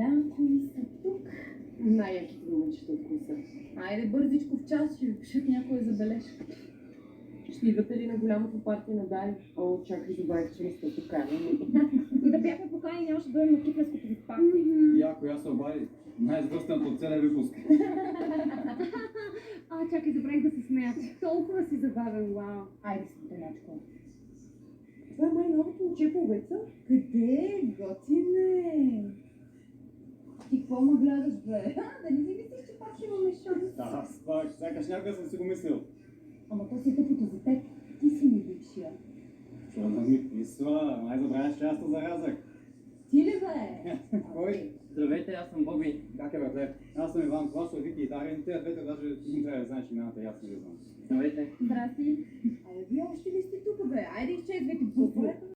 Янко ми са тук. Най-яките момичета от курса. Айде бързичко в час, ще ви пишат някоя забележка. Ще идвате ли на голямото парти на Дари? О, чакай, забравих, че не сте поканени. И да бяхме покани, нямаше да бъдем на кипленското ви парти. Яко, аз се обади. Най-сбърстен от целия випуск. Чакай, забравих да се смея. Толкова си забавен, вау. Айде, светелячко. Това е май новото уче по обеца. Къде? Готине! Ти какво ме гледаш, бе? Да не си мислиш, че пак ще имаме шанс? Да, спак, сякаш някога съм си го мислил. Ама то си е тъпото за теб. Ти си ми бившия. Чува ми писва, май забравяш часто заразък. Ти ли, бе? Кой? Здравейте, аз съм Боби. Как е, братле? Аз съм Иван, това са Вики и Дарин. Те двете даже не трябва да знаеш имената, аз не ги знам. Здравейте. Здрасти. Абе, вие още ли сте тук, бе? Айде изчезвайте бързо.